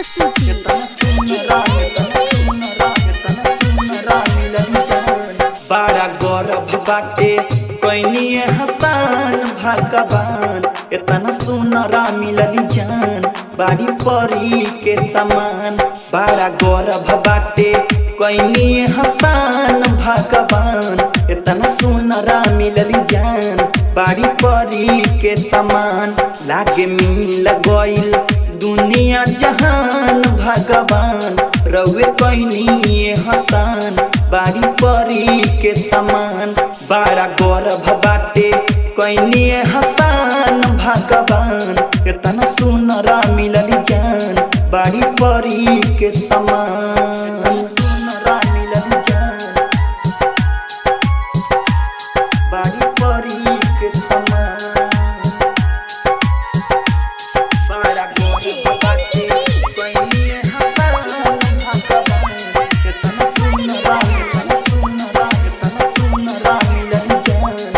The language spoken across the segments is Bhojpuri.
प्रस्तुति। बड़ा गौरव बाटे कोइनिए हसान भगवान, इतना सुनरा मिलली जान बाड़ी परी के समान। बड़ा गौरव बाटे कोइनिए हसान भगवान, इतना सुनरा मिलली जान बाड़ी परी के समान। लागे मिल गइल दुनिया जहान भगवान, रउए कोइनिए हसान बाड़ी परी के समान। बड़ा गौरव बाटे कोइनिए हसान भगवान, इतना सुनरा मिलली जान बाड़ी परी के समान। सुनरा मिलली जान बाड़ी परी के समान। बड़ा गौरव बाटे कोइनिए हसान भगवान, इतना सुनरा मिलली जान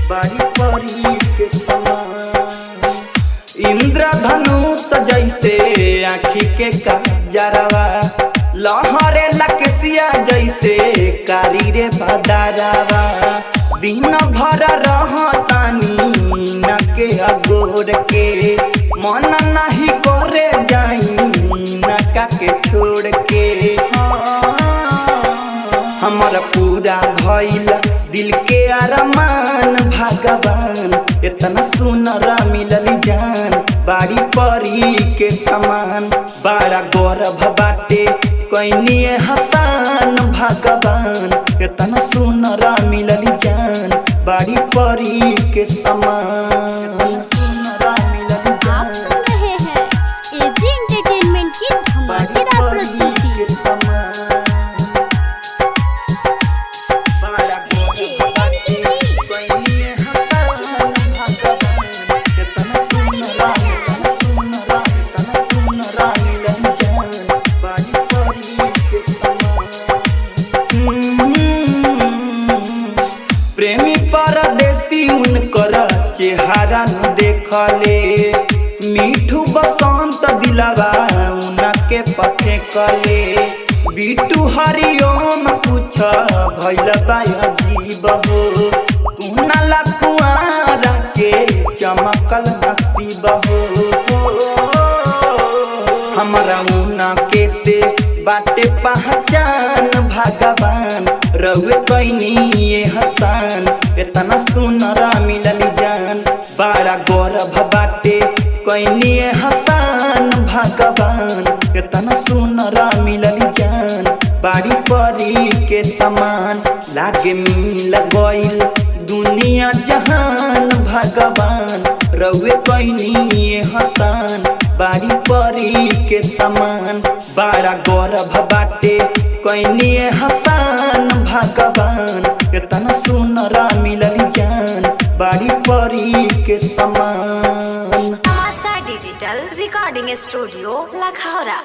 बाड़ी परी के समान। इंद्रधनुष जैसे आँखी के काजरवा, लहरे लकसिया जैसे कारी रे बदरवा। दिन भर रहतानी न के अगोर के, मन नहीं करे जाई नका के छोड़ के। हमारा पूरा भइल दिल के अरमान भगवान, इतना सुनरा मिलली जान बाड़ी परी के समान। बड़ा गौरव बाटे कोइनिए हसान भगवान, इतना सुनरा मिलली जान बाड़ी परी के समान। सुनरा मिलली आप जान सुन रहे हैं एजी एंटरटेनमेंट की धमाकेदार प्रस्तुति। के समान। बड़ा गौरव बाटे कोइनिए हसान भगवान, इतना सुनरा मिलली जान बाड़ी परी के समान। प्रेमी परदेसी उनकर चेहरा न देखले, मीठू बसंत दिलवा उनके पथे कले। बिटू हरिओम कुछ भइल बा अजीब हो, कुनाला कुआरा के चमकल नसीब हो। हमरा उनके से बाटे पहचान भगवान, रउए कोइनिए हसान इतना सुनरा मिलली जान। बड़ा गौरव बाटे कोइनिए हसान भगवान, इतना सुनरा मिलली जान बाड़ी परी के समान। लागे मिल गइल दुनिया जहान भगवान, रउए कोइनिए हसान बाड़ी परी के समान। बड़ा गौरव बाटे कोइनिए हसान भगवान, इतना सुनरा मिलली जान बाड़ी परी के समान। आशा डिजिटल रिकॉर्डिंग स्टूडियो लखौरा।